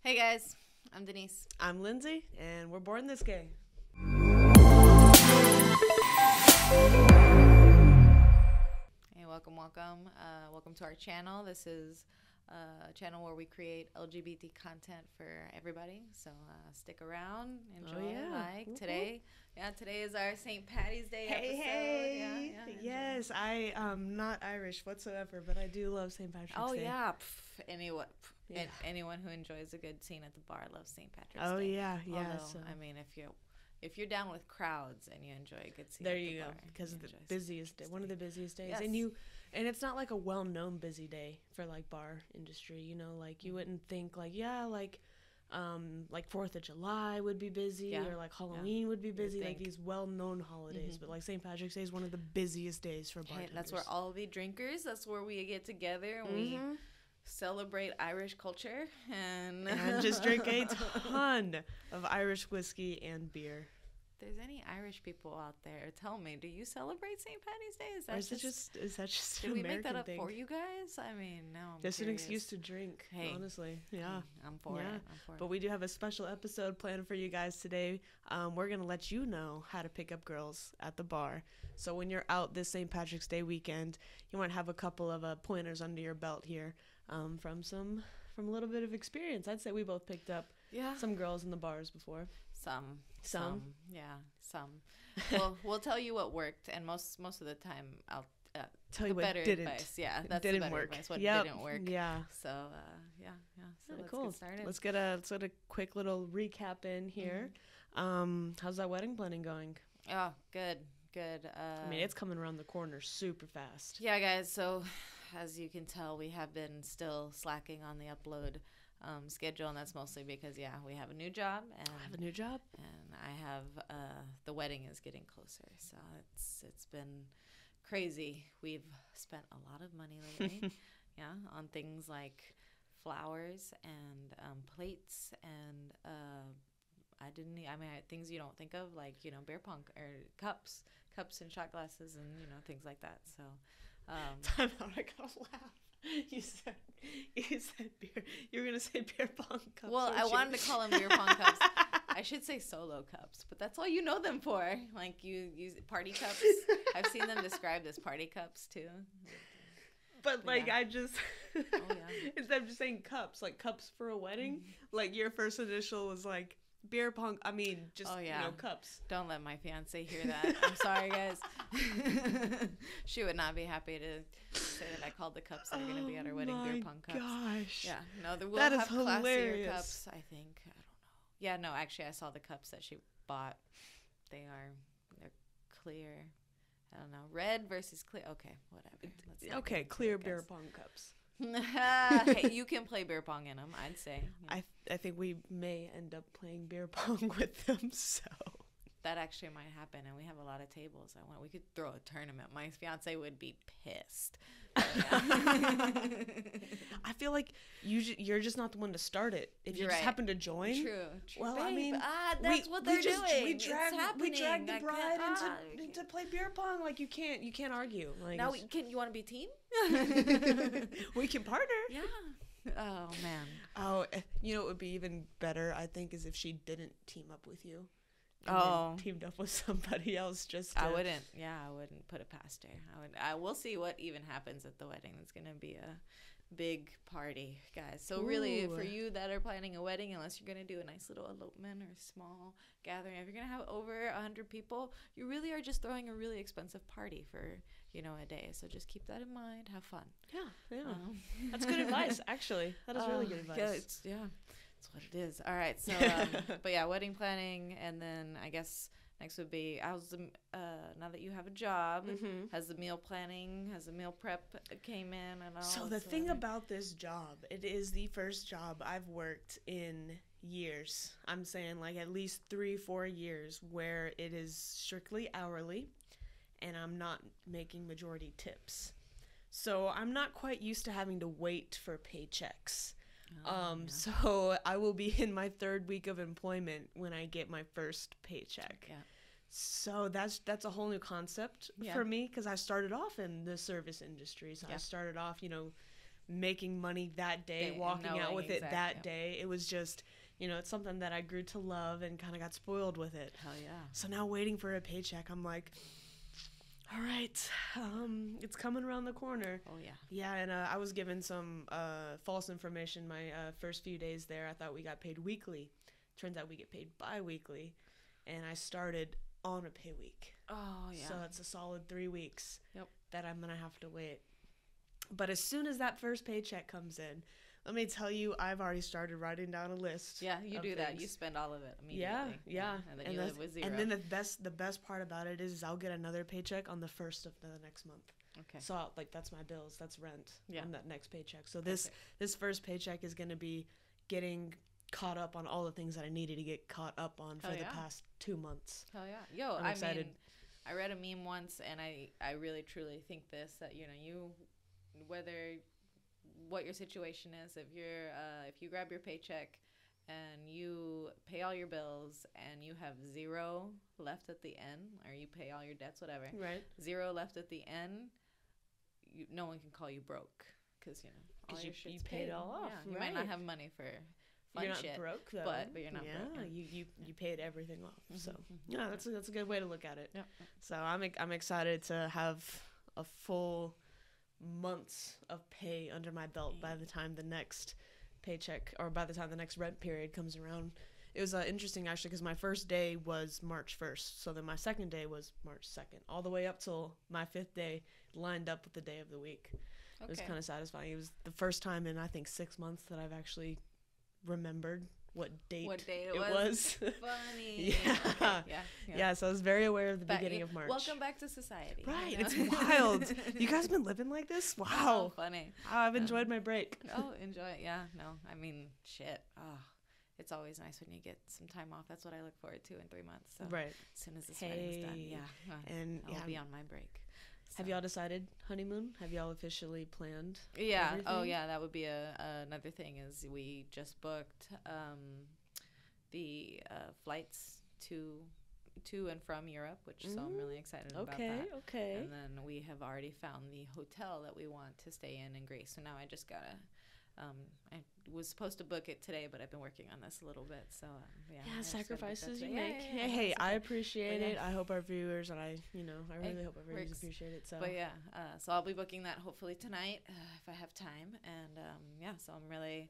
Hey guys, I'm Denise. I'm Lindsay, and we're born this gay. Hey, welcome. Welcome to our channel. This is a channel where we create LGBT content for everybody. So stick around, enjoy, Today. Yeah, today is our St. Patty's Day episode. Hey. Yes, I am not Irish whatsoever, but I do love St. Patrick's Day. Oh, yeah. Anyone who enjoys a good scene at the bar loves St. Patrick's Day. Oh, yeah. Although, So. I mean, if you're down with crowds and you enjoy a good scene there at the you bar, go, because the busiest day, one of the busiest days. Yes. And it's not like a well-known busy day for like bar industry, you know, like you wouldn't think like 4th of July would be busy or like Halloween would be busy, like these well-known holidays, but like St. Patrick's Day is one of the busiest days for bartenders. Hey, that's where all the drinkers, that's where we get together and we celebrate Irish culture and just drink a ton of Irish whiskey and beer. If there's any Irish people out there, tell me, do you celebrate St. Patty's Day? Is that just an Did we American make that up thing for you guys? I mean, no. Just an excuse to drink, honestly. Yeah. I'm for it. But we do have a special episode planned for you guys today. We're going to let you know how to pick up girls at the bar. So when you're out this St. Patrick's Day weekend, you want to have a couple of pointers under your belt here from a little bit of experience. I'd say we both picked up some girls in the bars before. Some. Yeah, some. Well, we'll tell you what worked, and most of the time I'll tell you what better didn't. Advice. Yeah, that's didn't the better work. advice. What didn't work. Yeah. So So let's cool. get started. Let's get a quick little recap in here. How's that wedding planning going? Oh, good. I mean, it's coming around the corner super fast. Yeah, guys. So as you can tell, we have been still slacking on the upload schedule, and that's mostly because we have a new job, and I have the wedding is getting closer, so it's been crazy. We've spent a lot of money lately on things like flowers and plates and things you don't think of, like beer pong or cups and shot glasses and things like that. So time out, I gotta laugh. You said beer. You were gonna say beer pong cups. Well, I wanted to call them beer pong cups. I should say solo cups, but that's all you know them for. Like you use party cups. I've seen them described as party cups too. But I just instead of just saying cups, like cups for a wedding, like your first initial was like beer pong. I mean, just cups. Don't let my fiance hear that. I'm sorry, guys. She would not be happy to say that I called the cups that are going to be at our wedding beer pong cups. Gosh. Yeah. No, we'll that have is hilarious. Classier cups, I think. I don't know. Yeah, no, actually, I saw the cups that she bought. They're clear. I don't know. Red versus clear. Okay, whatever. Okay, clear beer pong cups. Hey, you can play beer pong in them, I'd say. I think we may end up playing beer pong with them, so that actually might happen, and we have a lot of tables. We could throw a tournament. My fiance would be pissed. I feel like you're just not the one to start it. If you just happen to join, true. Well, babe, I mean, that's what they're doing. We drag the bride into play beer pong. Like you can't argue. Like now, you want to be team? We can partner. Yeah. Oh man. Oh, it would be even better, I think, is if she didn't team up with you. Teamed up with somebody else. I wouldn't put it past her. We'll see what even happens at the wedding. It's gonna be a big party, guys. So really, for you that are planning a wedding, unless you're gonna do a nice little elopement or small gathering, if you're gonna have over 100 people, you really are just throwing a really expensive party for a day. So just keep that in mind. Have fun. Yeah. That's good advice. Actually, that is really good advice. That's what it is. All right. So, but wedding planning, and then I guess next would be now that you have a job, has the meal prep came in and all? So the thing about this job, it is the first job I've worked in years. I'm saying like at least 3-4 years where it is strictly hourly, and I'm not making majority tips. So I'm not quite used to having to wait for paychecks. So I will be in my 3rd week of employment when I get my first paycheck. Yeah. So that's a whole new concept for me, because I started off in the service industry. So I started off, making money that day, walking out with it that day. It was just, it's something that I grew to love and kind of got spoiled with it. Hell yeah. So now waiting for a paycheck, I'm like, all right, it's coming around the corner. Oh, yeah. Yeah, and I was given some false information my first few days there. I thought we got paid weekly. Turns out we get paid bi-weekly, and I started on a pay week. Oh, yeah. So that's a solid 3 weeks that I'm going to have to wait. But as soon as that first paycheck comes in, let me tell you, I've already started writing down a list. Yeah, you do that. You spend all of it immediately. Yeah. And then you live with zero. And then the best part about it is I'll get another paycheck on the first of the next month. Okay. So that's my bills. That's rent on that next paycheck. So this first paycheck is going to be getting caught up on all the things that I needed to get caught up on for the past 2 months. Hell yeah. Yo, I'm excited. I read a meme once, and I really truly think this, that you whether what your situation is, if you grab your paycheck and you pay all your bills and you have zero left at the end, or you pay all your debts, whatever, right, zero left at the end, no one can call you broke, because all your shit's paid it all off. Yeah, you might not have money for fun you're shit, not broke though, but you're not broke. Yeah, you paid everything off. So yeah, that's a good way to look at it. Yeah. So I'm excited to have a full months of pay under my belt by the time the next paycheck, or by the time the next rent period comes around. It was interesting actually, because my first day was March 1st, so then my second day was March 2nd, all the way up till my 5th day lined up with the day of the week. It was kind of satisfying. It was the first time in I think 6 months that I've actually remembered what date it was. Funny. Yeah, so I was very aware of the beginning of March. Welcome back to society. Right, it's wild. You guys been living like this? Wow. Oh, funny. Wow, I've enjoyed my break. Oh, enjoy it. Yeah, no, I mean, shit. Oh, it's always nice when you get some time off. That's what I look forward to in 3 months. So right. As soon as this wedding's done, and I'll be on my break. So. Have y'all decided honeymoon? Have y'all officially planned? Yeah. Everything? Oh, yeah. That would be another thing, is we just booked the flights to and from Europe, so I'm really excited about that. Okay. And then we have already found the hotel that we want to stay in Greece. So now I just gotta. I was supposed to book it today, but I've been working on this a little bit. So yeah, sacrifices you make. Hey, I appreciate it. I hope our viewers, and I really hope our viewers appreciate it. So, but yeah, so I'll be booking that hopefully tonight if I have time, and so I'm really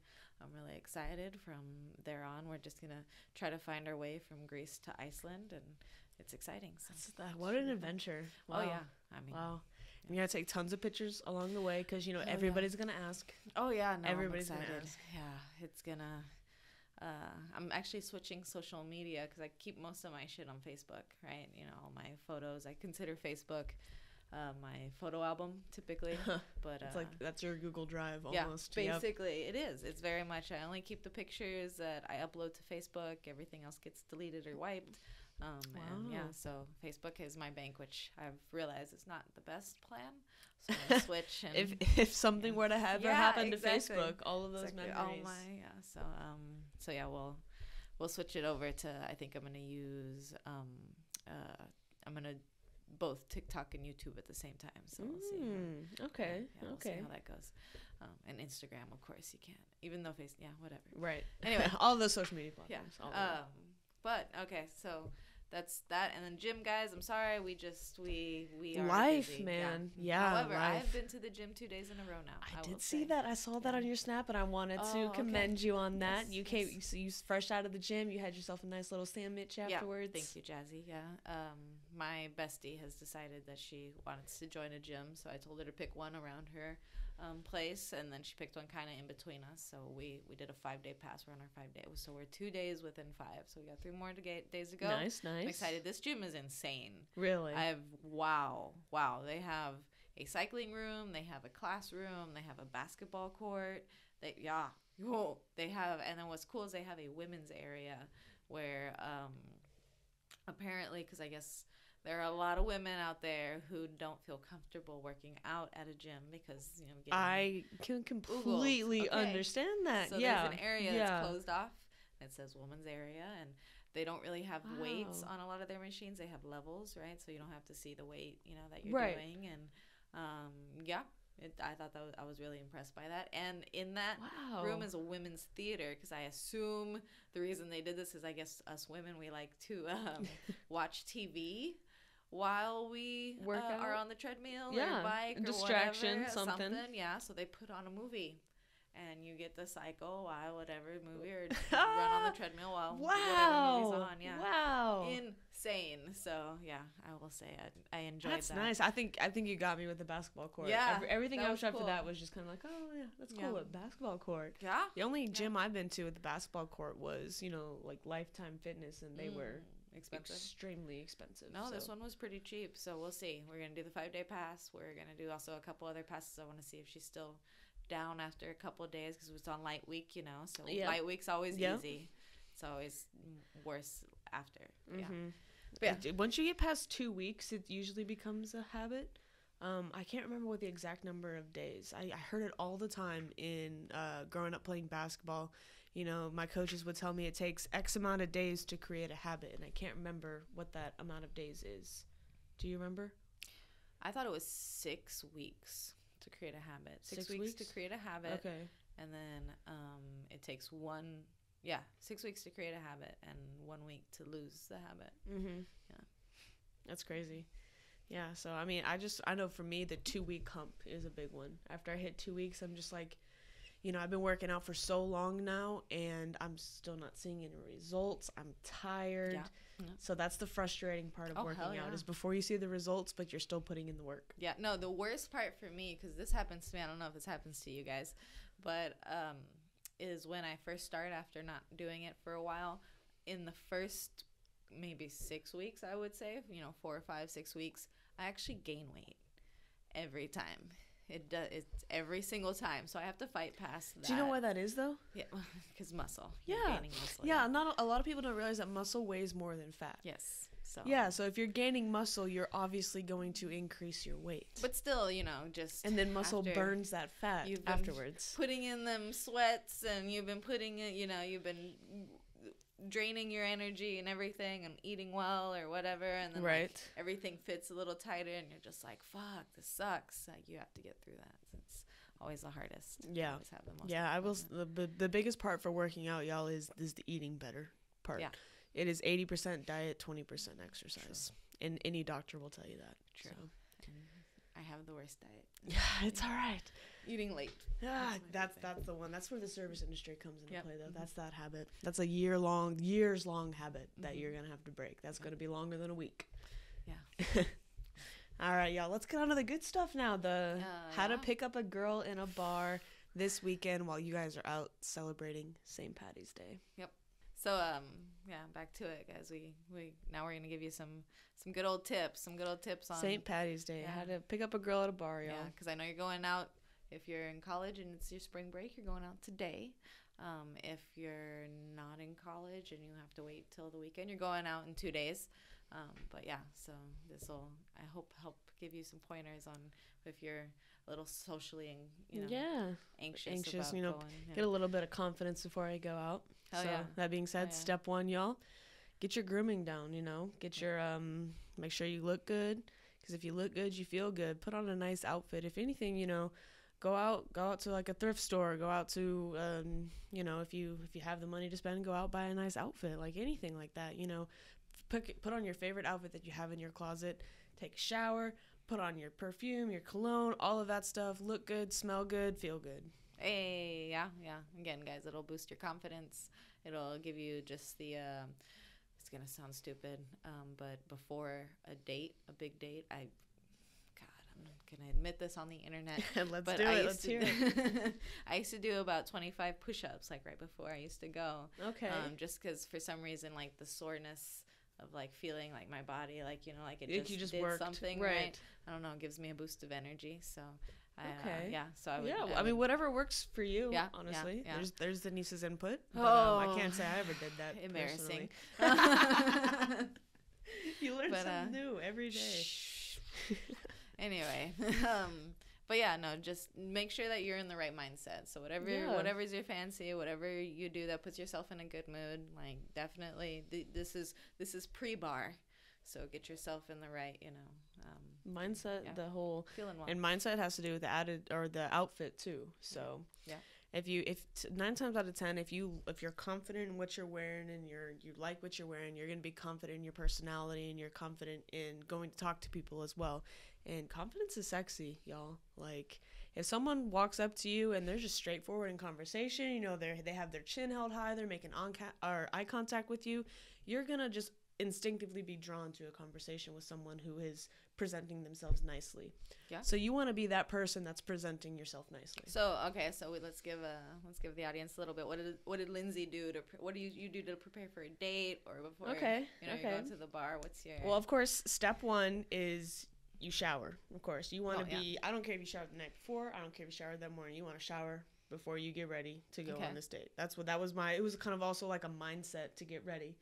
excited. From there on, we're just gonna try to find our way from Greece to Iceland, and it's exciting. So what an adventure! Wow. Oh yeah, I mean, wow. You gotta take tons of pictures along the way, because everybody's gonna ask. Oh yeah, no, everybody's gonna ask. Yeah, it's gonna. I'm actually switching social media, because I keep most of my shit on Facebook, right? All my photos. I consider Facebook my photo album typically, but it's like that's your Google Drive almost. Yeah, basically it is. It's very much. I only keep the pictures that I upload to Facebook. Everything else gets deleted or wiped. And so Facebook is my bank, which I've realized is not the best plan. So I'm gonna switch. And if something were to ever happen to Facebook, all of those memories. Oh my, yeah. So we'll switch it over to. I think I'm gonna use. I'm gonna both TikTok and YouTube at the same time. So we'll see. Okay. We'll see how that goes. And Instagram, of course, you can't. Even though whatever. Right. Anyway, all those social media platforms. Yeah. But okay, so that's that. And then gym, guys, I'm sorry, we are life busy. man. Yeah. However, life. I've been to the gym 2 days in a row now. I did see that. I saw that on your snap, and I wanted to commend you on that. Yes, you came, you fresh out of the gym. You had yourself a nice little sandwich afterwards. Thank you, Jazzy. Yeah. My bestie has decided that she wanted to join a gym, so I told her to pick one around her place, and then she picked one kind of in between us. So we did a 5-day pass. We're on our 5 day. So we're 2 days within 5. So we got 3 more days to go. Nice. I'm excited. This gym is insane. Really? Wow. They have a cycling room. They have a classroom. They have a basketball court. They have, and then what's cool is they have a women's area where apparently, because I guess there are a lot of women out there who don't feel comfortable working out at a gym because, I can completely understand that. So there's an area that's closed off. It says women's area, and they don't really have weights on a lot of their machines. They have levels, right? So you don't have to see the weight, that you're doing. And I thought I was really impressed by that. And in that room is a women's theater, because I assume the reason they did this is, I guess us women, we like to watch TV while we are on the treadmill or bike or distraction, whatever, something. Yeah, so they put on a movie. And you get the cycle while whatever movie, or run on the treadmill while whatever movie's on. Yeah. Wow. Insane. So yeah, I will say I enjoyed that. That's nice. I think you got me with the basketball court. Yeah. Everything else after that was just kind of like, oh yeah, that's cool. A basketball court. Yeah. The only gym I've been to with the basketball court was, like Lifetime Fitness, and they were extremely expensive. No, this one was pretty cheap. So we'll see. We're gonna do the 5-day pass. We're gonna do also a couple other passes. I want to see if she's still down after a couple of days, because it was on light week, so light week's always easy. It's always worse after. But once you get past 2 weeks, it usually becomes a habit. I can't remember what the exact number of days. I heard it all the time in growing up playing basketball. My coaches would tell me it takes X amount of days to create a habit, and I can't remember what that amount of days is. Do you remember? I thought it was 6 weeks to create a habit. 6 weeks to create a habit. Okay. And then it takes 6 weeks to create a habit and 1 week to lose the habit. Mm-hmm. Yeah. That's crazy. Yeah, so I know for me the 2-week hump is a big one. After I hit 2 weeks, I'm just like, I've been working out for so long now, and I'm still not seeing any results. I'm tired. Yeah. So that's the frustrating part of working out, is before you see the results, but you're still putting in the work. Yeah, no, the worst part for me, because this happens to me, I don't know if this happens to you guys, but is when I first start after not doing it for a while. In the first maybe 6 weeks, I would say, 4 or 5, 6 weeks, I actually gain weight every time. It's every single time, so I have to fight past that. Do you know why that is, though? Yeah, because muscle. Yeah, gaining muscle. Yeah. Not a lot of people don't realize that muscle weighs more than fat. Yes. So yeah, so if you're gaining muscle, you're obviously going to increase your weight. But still, just and then muscle burns that fat afterwards. Putting in them sweats, and you've been putting it. You've been draining your energy and everything, and eating well or whatever, and then everything fits a little tighter, and you're just like, fuck, this sucks. Like, you have to get through that. It's always the hardest. Yeah. Always have the most I will. The biggest part for working out, y'all, is the eating better part. Yeah. It is 80% diet, 20% exercise. True. And any doctor will tell you that. True. So. I have the worst diet. Yeah, it's all right. Eating late. Yeah, that's the one. That's where the service industry comes into play, though. That's that habit. That's a years long habit that you're gonna have to break. That's gonna be longer than a week. Yeah. All right, y'all. Let's get on to the good stuff now. How to pick up a girl in a bar this weekend while you guys are out celebrating St. Patty's Day. Yep. So back to it, guys. We now we're gonna give you some good old tips. Some good old tips on St. Patty's Day. How to pick up a girl at a bar, y'all. Yeah, because I know you're going out. If you're in college and it's your spring break, you're going out today. If you're not in college and you have to wait till the weekend, you're going out in 2 days. But yeah, so this will, I hope, help give you some pointers on if you're a little socially anxious about going, get a little bit of confidence before I go out. That being said, step 1, y'all, get your grooming down. Get your make sure you look good, because if you look good, you feel good. Put on a nice outfit. If anything, go out to like a thrift store. Go out to if you have the money to spend, go out, buy a nice outfit, like anything like that. Put on your favorite outfit that you have in your closet. Take a shower. Put on your perfume, your cologne, all of that stuff. Look good, smell good, feel good. Hey, yeah. Again, guys, it'll boost your confidence. It'll give you just the, it's going to sound stupid, but before a big date, I'm going to admit this on the internet. Let's hear it. I used to do about 25 push-ups, like right before I used to go. Okay. Just because for some reason, like the soreness of like feeling like my body, like, it just did worked. something right. I don't know, it gives me a boost of energy. So so I would. Yeah, I mean, whatever works for you. Yeah, honestly. Yeah. There's Denise's input. But, I can't say I ever did that. Embarrassing. You learn something new every day. Anyway, but yeah, no, just make sure that you're in the right mindset. So whatever's your fancy, whatever you do that puts yourself in a good mood, like definitely this is pre-bar. So get yourself in the right, mindset, yeah. the whole Feeling well. and mindset has to do with the the outfit too. So yeah. If 9 times out of 10, if you're confident in what you're wearing and you like what you're wearing, you're gonna be confident in your personality and you're confident in going to talk to people as well. And confidence is sexy, y'all. Like if someone walks up to you and they're just straightforward in conversation, they have their chin held high, they're making eye contact with you, you're gonna just instinctively be drawn to a conversation with someone who is presenting themselves nicely. Yeah. So you want to be that person that's presenting yourself nicely. So let's give the audience a little bit. What did Lindsay do what do you do to prepare for a date or before you go to the bar? What's your Well, of course, step 1 is you shower. Of course, you want to be. I don't care if you showered the night before. I don't care if you showered that morning. You want to shower before you get ready to go on this date. It was kind of also like a mindset to get ready.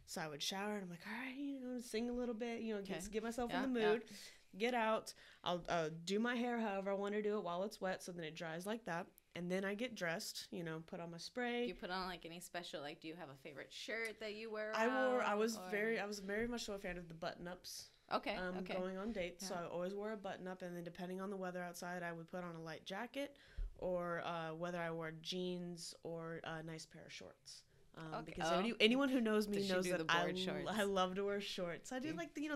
So I would shower and I'm like, all right, sing a little bit, get myself in the mood, get out. I'll do my hair however I want to do it while it's wet so then it dries like that. And then I get dressed, put on my spray. Do you put on like any special, like, do you have a favorite shirt that you wear? I was very much so a fan of the button-ups. Okay. Going on dates. So I always wore a button-up, and then depending on the weather outside, I would put on a light jacket or whether I wore jeans or a nice pair of shorts. Because anyone who knows me knows that I love to wear shorts. I do like the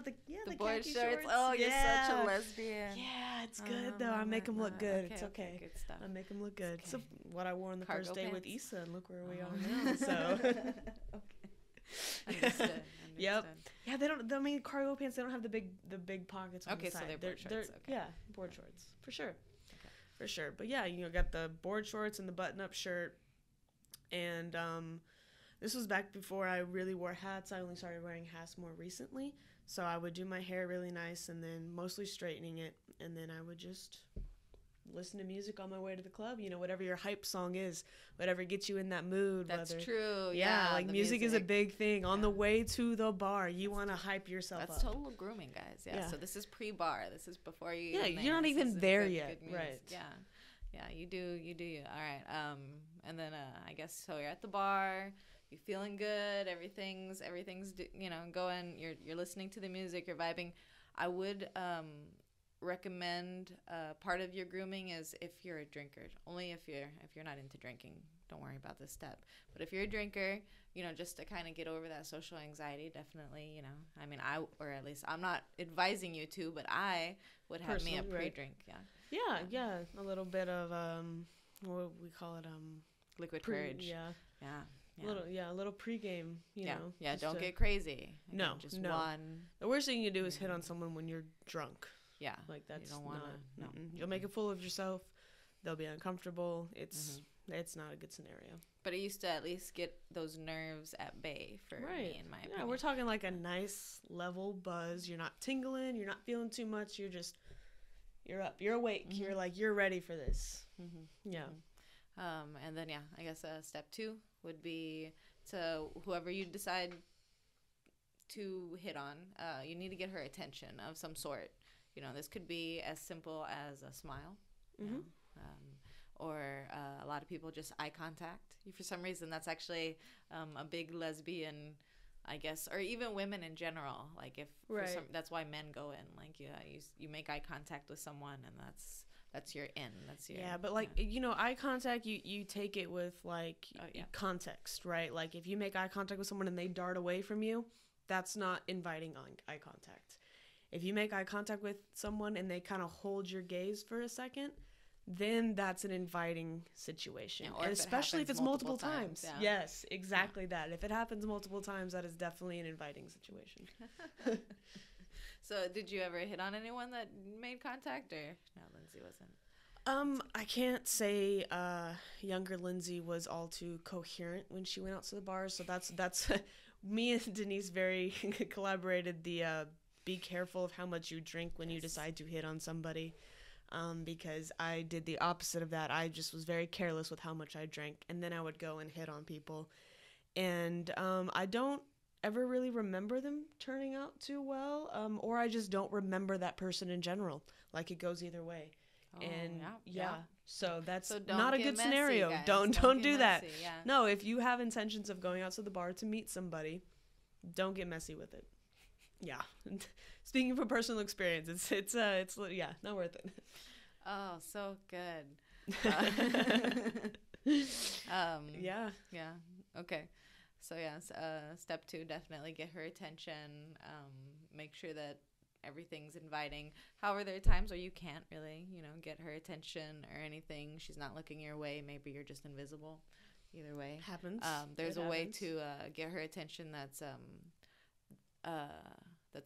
board khaki shorts. Oh, you're such a lesbian. Yeah, it's good though. I make them look good. It's okay. Good stuff. I make them look good. Okay. So what I wore on the first day with Issa, and look where we are now. So. Understood. Yep. Yeah, they don't. I mean, cargo pants. They don't have the big pockets on the side. So they're board shorts. Yeah, board shorts for sure. Okay. For sure. But yeah, got the board shorts and the button-up shirt, and this was back before I really wore hats. I only started wearing hats more recently. So I would do my hair really nice and then mostly straightening it. And then I would just listen to music on my way to the club. Whatever your hype song is, whatever gets you in that mood. That's true. Yeah, like music is a big thing. On the way to the bar, you want to hype yourself up. That's total grooming, guys. Yeah. So this is pre-bar. This is before you. Yeah, you're not even there yet. Right. Yeah. Yeah, you do you. All right. And then I guess so you're at the bar. You're feeling good. Everything's going. You're listening to the music. You're vibing. I would recommend part of your grooming is if you're a drinker. Only if you're not into drinking, don't worry about this step. But if you're a drinker, just to kind of get over that social anxiety, definitely. I mean, at least I'm not advising you to, but I would have personally, me a pre-drink. Yeah. Yeah. A little bit of what we call it liquid courage. Yeah. A little pregame, know. Yeah, don't get crazy. No. One. The worst thing you can do is hit on someone when you're drunk. Yeah. Like that's you don't wanna, no. You'll make a fool of yourself. They'll be uncomfortable. It's not a good scenario. But it used to at least get those nerves at bay for me, in my opinion. Yeah, we're talking like a nice level buzz. You're not tingling. You're not feeling too much. You're up. You're awake. You're ready for this. Yeah. And then, I guess step 2 would be to whoever you decide to hit on, you need to get her attention of some sort. This could be as simple as a smile, or a lot of people just eye contact. For some reason, that's actually a big lesbian, I guess, or even women in general. Like that's why men go in. Like you make eye contact with someone, and that's your in. That's your but eye contact. You take it with context, right? Like if you make eye contact with someone and they dart away from you, that's not inviting eye contact. If you make eye contact with someone and they kind of hold your gaze for a second, then that's an inviting situation. And especially if it's multiple times. Yeah. Yes, exactly that. If it happens multiple times, that is definitely an inviting situation. So did you ever hit on anyone that made contact, or no, Lindsay wasn't? I can't say younger Lindsay was all too coherent when she went out to the bars. So that's me and Denise very collaborated the be careful of how much you drink when you decide to hit on somebody. Because I did the opposite of that. I just was very careless with how much I drank, and then I would go and hit on people. And I don't ever really remember them turning out too well, or I just don't remember that person in general. Like it goes either way. Oh, and yeah. So that's not a good scenario. Guys. Don't do that. Messy, yeah. No, if you have intentions of going out to the bar to meet somebody, don't get messy with it. Yeah. Speaking from personal experience, it's not worth it. Oh, so good. Yeah. Yeah. Okay. So yeah, step 2, definitely get her attention. Make sure that everything's inviting. However, there are times where you can't really, get her attention or anything. She's not looking your way. Maybe you're just invisible. Either way. Happens. There's a way to get her attention that's a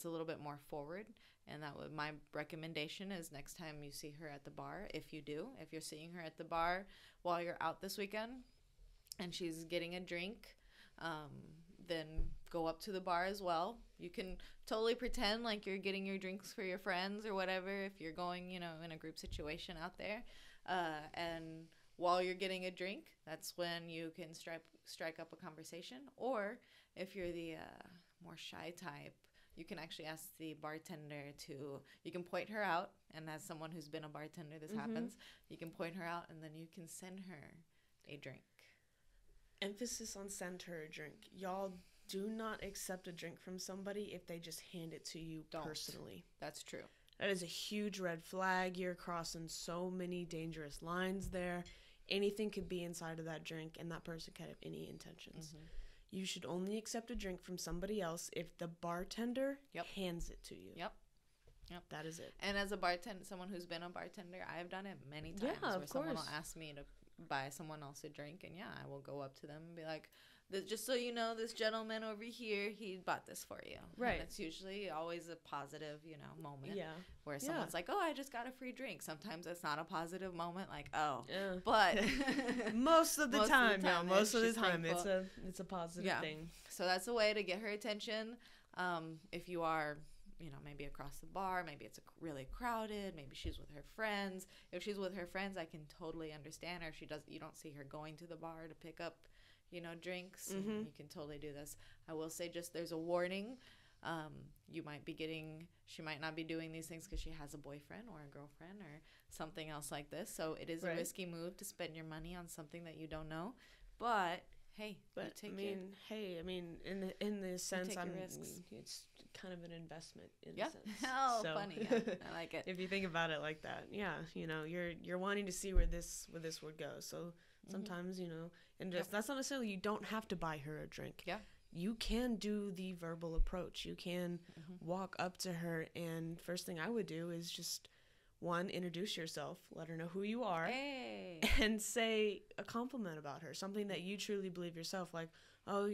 little bit more forward. And my recommendation is next time you see her at the bar, if you're seeing her at the bar while you're out this weekend and she's getting a drink, then go up to the bar as well. You can totally pretend like you're getting your drinks for your friends or whatever if you're going, in a group situation out there. And while you're getting a drink, that's when you can strike up a conversation. Or if you're the more shy type, you can actually ask the bartender you can point her out, and as someone who's been a bartender, this happens, you can point her out and then you can send her a drink. Emphasis on send her a drink. Y'all do not accept a drink from somebody if they just hand it to you personally. That's true. That is a huge red flag. You're crossing so many dangerous lines there. Anything could be inside of that drink, and that person could have any intentions. You should only accept a drink from somebody else if the bartender hands it to you. Yep. That is it. And as a bartender, someone who's been a bartender, I have done it many times where someone will ask me to buy someone else a drink, and I will go up to them and be like, just so you know, this gentleman over here, he bought this for you. Right. And it's usually always a positive, moment. Yeah. Where someone's like, oh, I just got a free drink. Sometimes it's not a positive moment, like, oh. Yeah. But most of the time, thankful. it's a positive thing. So that's a way to get her attention. If you are, maybe across the bar, maybe it's really crowded, maybe she's with her friends. If she's with her friends, I can totally understand her. If you don't see her going to the bar to pick up drinks, you can totally do this. I will say, just there's a warning. She might not be doing these things because she has a boyfriend or a girlfriend or something else like this. So it is a risky move to spend your money on something that you don't know. But hey, in the sense, it's kind of an investment in a sense. Oh, so. Funny. Yeah, I like it. If you think about it like that, you're wanting to see where this would go. So sometimes, and just that's not necessarily, you don't have to buy her a drink. Yeah. You can do the verbal approach. You can walk up to her, and first thing I would do is just, one, introduce yourself, let her know who you are, and say a compliment about her, something that you truly believe yourself, like, oh,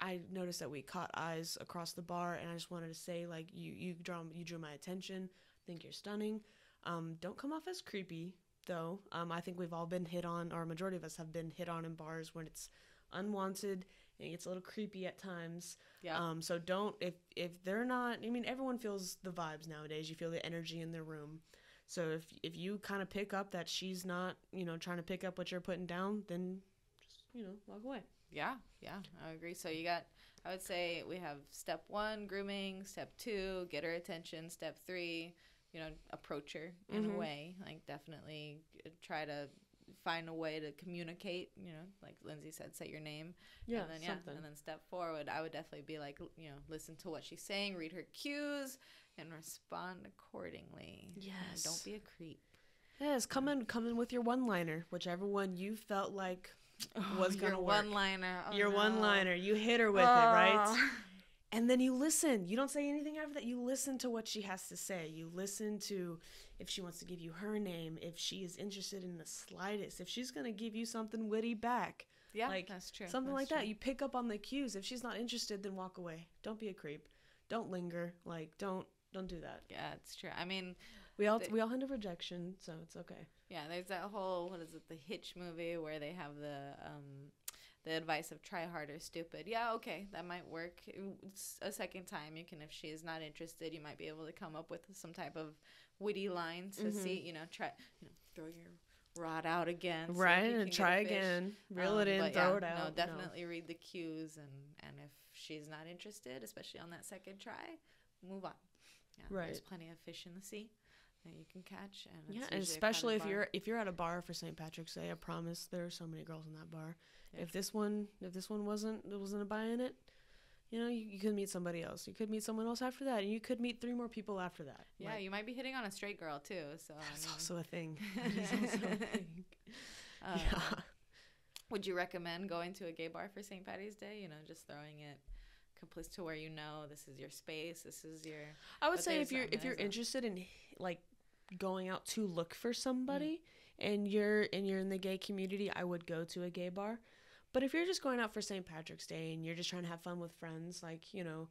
I noticed that we caught eyes across the bar, and I just wanted to say, like, you drew my attention. I think you're stunning. Don't come off as creepy, though. I think we've all been hit on, or a majority of us have been hit on in bars when it's unwanted and it gets a little creepy at times. Yeah. So don't, if they're not, everyone feels the vibes nowadays. You feel the energy in their room. So if you kind of pick up that she's not, trying to pick up what you're putting down, then just, walk away. Yeah, I agree. So I would say we have step 1, grooming, step 2, get her attention, step 3, approach her in a way, like definitely try to find a way to communicate, like Lindsay said, say your name. Yeah, and then step 4 I would definitely be like, listen to what she's saying, read her cues, and respond accordingly. Yes. Don't be a creep. Yes, come in with your one-liner, whichever one you felt like was going to work. One-liner. Oh, your one-liner. You hit her with it, right? And then you listen. You don't say anything after that. You listen to what she has to say. You listen to if she wants to give you her name, if she is interested in the slightest, if she's going to give you something witty back. Yeah, that's true. Something like that. You pick up on the cues. If she's not interested, then walk away. Don't be a creep. Don't linger. Like, don't do that. Yeah, it's true. We all handle rejection, so it's okay. Yeah, there's that whole, the Hitch movie where they have the advice of try harder, stupid. Yeah, okay, that might work. It's a second time, you can, if she is not interested, you might be able to come up with some type of witty line to see, try, throw your rod out again. Right, and try again. Reel it in, throw it out. No, definitely read the cues, and if she's not interested, especially on that second try, move on. Yeah, right. There's plenty of fish in the sea that you can catch, and and especially if you're at a bar for St. Patrick's Day, I promise there are so many girls in that bar. Yeah. If this one wasn't buying it, You know, you could meet somebody else. You could meet someone else after that. And you could meet 3 more people after that. Yeah, like, you might be hitting on a straight girl, too. So that's also a thing. That is also a thing. Yeah. Would you recommend going to a gay bar for St. Patty's Day? You know, just throwing it complete to where this is your space, this is your... I would say if you're interested in, like, going out to look for somebody and you're in the gay community, I would go to a gay bar. But if you're just going out for St. Patrick's Day and you're just trying to have fun with friends, like, you know,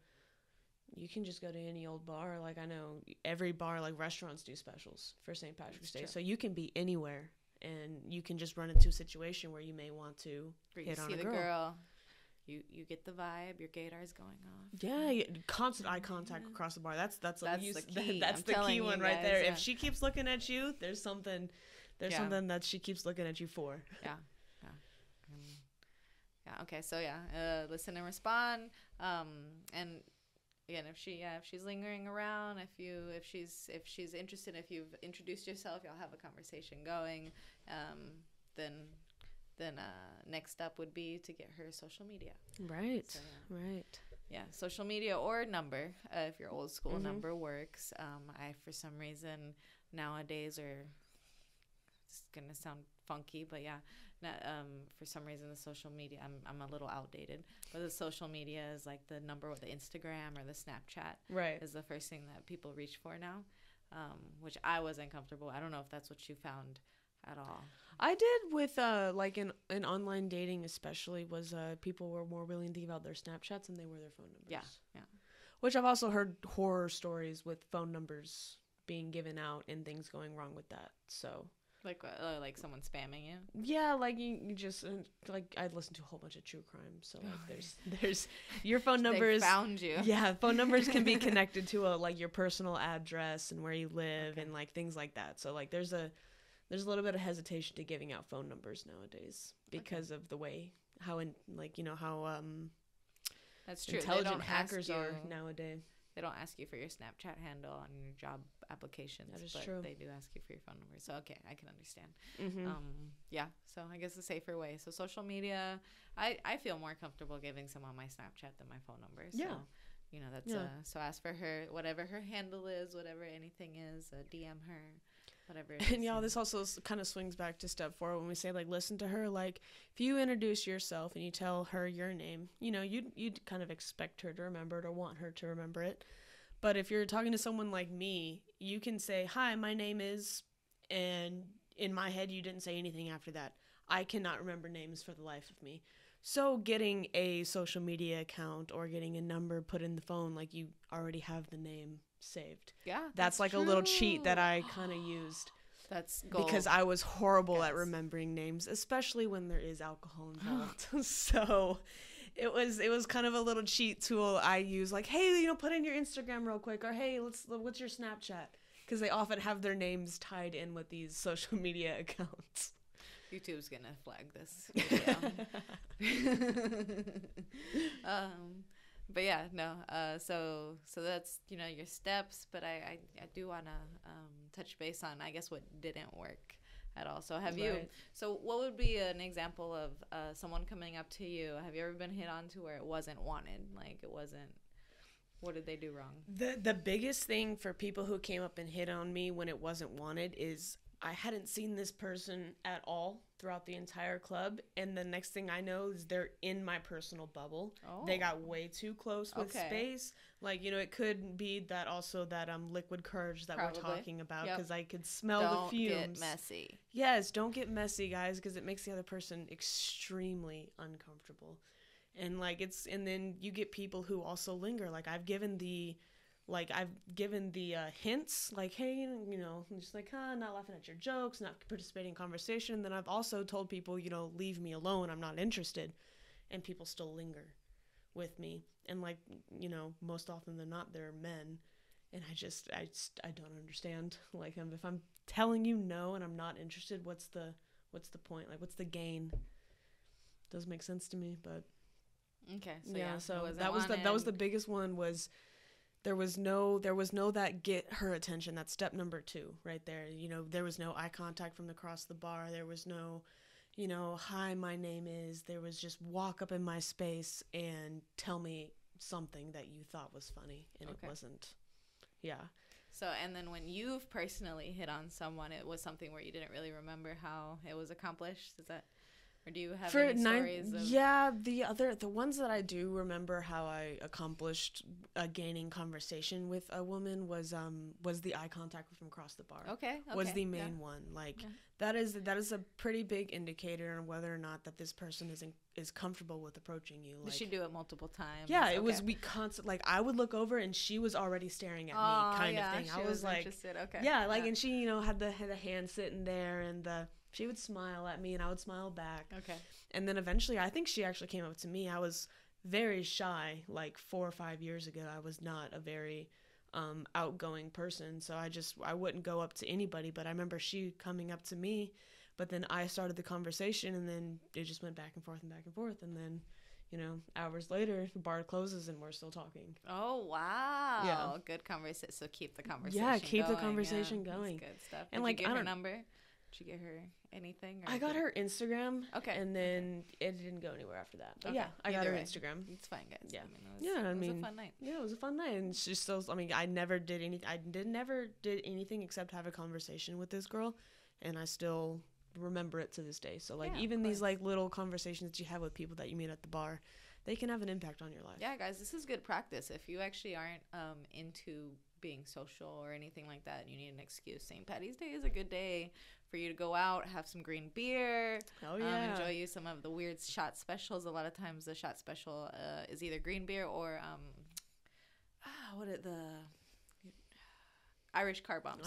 you can just go to any old bar. Like, I know every bar, like, restaurants do specials for St. Patrick's Day. True. So you can be anywhere, and you can just run into a situation where you may want to hit on a girl. You get the vibe. Your gaydar's going off. Yeah, constant eye contact across the bar. That's the key. That's the key one right guys, there. Yeah. If she keeps looking at you, there's something that she keeps looking at you for. Yeah. Okay. So listen and respond. And again, if she's lingering around, if she's interested, if you've introduced yourself, y'all have a conversation going. Then next up would be to get her social media. Right. So, right. Yeah, social media or number. If your old school number works. I for some reason nowadays it's gonna sound funky, but yeah. For some reason the social media I'm a little outdated, but the social media is like the number with the Instagram or the Snapchat is the first thing that people reach for now, which I wasn't comfortable. I don't know if that's what you found at all. I did with like in online dating especially was people were more willing to give out their Snapchats than they were their phone numbers. Yeah. Which I've also heard horror stories with phone numbers being given out and things going wrong with that. So like someone spamming you? Yeah, like you just like I'd listen to a whole bunch of true crime. So like there's your phone numbers. They found you. Yeah, phone numbers can be connected to like your personal address and where you live and like things like that. So like there's a little bit of hesitation to giving out phone numbers nowadays because of the way how that's true. Intelligent hackers are nowadays. They don't ask you for your Snapchat handle on your job applications. That is but true. They do ask you for your phone number. So, okay, I can understand. Mm-hmm. Yeah, so I guess a safer way. So, social media, I feel more comfortable giving someone my Snapchat than my phone number. So, yeah. You know, that's so ask for her, whatever her handle is, whatever anything is, DM her. Whatever. And y'all, this also kind of swings back to step 4 when we say like listen to her. Like if you introduce yourself and you tell her your name, you know, you'd kind of expect her to remember it or want her to remember it. But if you're talking to someone like me, you can say, "Hi, my name is," and in my head you didn't say anything after that. I cannot remember names for the life of me. So getting a social media account or getting a number put in the phone, like you already have the name saved. Yeah, that's like true. A little cheat that I kind of used. That's gold. Because I was horrible at remembering names, especially when there is alcohol involved. So it was kind of a little cheat tool I use. Like, hey, you know, put in your Instagram real quick, or hey, what's your Snapchat? Because they often have their names tied in with these social media accounts. YouTube's gonna flag this video. But yeah, no. So that's, you know, your steps. But I do want to touch base on, I guess, what didn't work at all. So have you? So what would be an example of someone coming up to you? Have you ever been hit on to where it wasn't wanted? Like it wasn't. What did they do wrong? The biggest thing for people who came up and hit on me when it wasn't wanted is I hadn't seen this person at all throughout the entire club, and the next thing I know is they're in my personal bubble. Oh. They got way too close with space. Like, you know, it could be that also that liquid courage that we're talking about, because I could smell the fumes. Don't get messy. Yes, don't get messy, guys, because it makes the other person extremely uncomfortable. And and then you get people who also linger. Like I've given the hints, like, hey, you know, I'm just like, not laughing at your jokes, not participating in conversation. And then I've also told people, you know, leave me alone, I'm not interested. And people still linger with me. And like, you know, most often than not, they're men. And I don't understand. Like, if I'm telling you no and I'm not interested, what's the point? Like, what's the gain? Doesn't make sense to me, but. Okay. So that was the biggest one. Was there was no that get her attention. That's step number 2 right there. You know, there was no eye contact from across the bar. There was no, you know, hi, my name is. There was just walk up in my space and tell me something that you thought was funny and it wasn't. Yeah. So, and then when you've personally hit on someone, it was something where you didn't really remember how it was accomplished? Is that, or do you have any stories of... Yeah, the ones that I do remember how I accomplished gaining conversation with a woman was the eye contact from across the bar. Okay. Was the main one. Like, that is a pretty big indicator on whether or not that this person is comfortable with approaching you. Like, did she do it multiple times? Yeah, it was, we like, I would look over and she was already staring at me, kind of thing. I was like, interested. Okay. Yeah, like, and she, had the hand sitting there, and she would smile at me and I would smile back. Okay. And then eventually, I think she actually came up to me. I was very shy, like 4 or 5 years ago. I was not a very outgoing person, so I wouldn't go up to anybody, but I remember she coming up to me, but then I started the conversation, and then it just went back and forth, and then hours later the bar closes and we're still talking. Oh wow. Yeah, good conversation. So keep the conversation the conversation going. That's good stuff. And Did you get her number? Did you get her anything? I got her Instagram. Okay. And then it didn't go anywhere after that. But yeah, I got her Instagram. It's fine, guys. Yeah. It was a fun night. Yeah, it was a fun night. And she still, I never did anything except have a conversation with this girl. And I still remember it to this day. So like, even these like little conversations that you have with people that you meet at the bar, they can have an impact on your life. Yeah, guys, this is good practice. If you actually aren't into being social or anything like that and you need an excuse, St. Patty's Day is a good day for you to go out, have some green beer. Oh yeah. Enjoy you some of the weird shot specials. A lot of times the shot special is either green beer or Irish car bombs.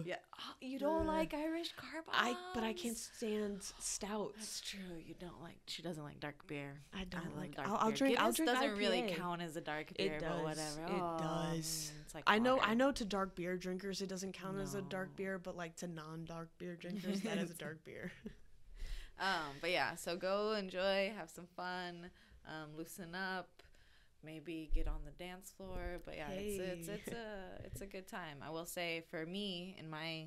Yeah. Oh, you don't like Irish car bombs? But I can't stand stouts. That's true. You don't like. She doesn't like dark beer. I don't like dark beer. I'll drink. Guinness doesn't IPA. Really count as a dark beer, it does. But whatever. It does. It's like I know. To dark beer drinkers, it doesn't count as a dark beer, but like to non-dark beer drinkers, that is a dark beer. But yeah. So go enjoy, have some fun, loosen up. Maybe get on the dance floor, but yeah, it's a good time. I will say, for me, in my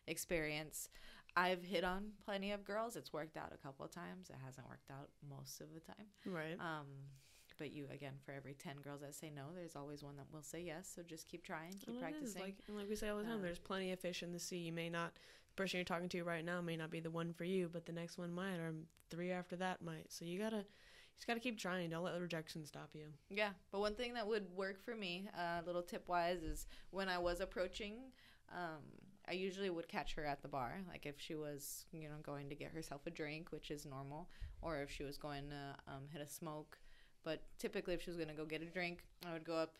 experience, I've hit on plenty of girls. It's worked out a couple of times. It hasn't worked out most of the time. Right. But for every 10 girls that say no, there's always one that will say yes. So just keep trying, keep practicing. Like we say all the time, there's plenty of fish in the sea. You may not, the person you're talking to right now may not be the one for you, but the next one might, or 3 after that might. So you just got to keep trying. Don't let the rejection stop you. Yeah. But one thing that would work for me, little tip-wise, is when I was approaching, I usually would catch her at the bar. Like if she was, going to get herself a drink, which is normal, or if she was going to hit a smoke. But typically if she was going to go get a drink, I would go up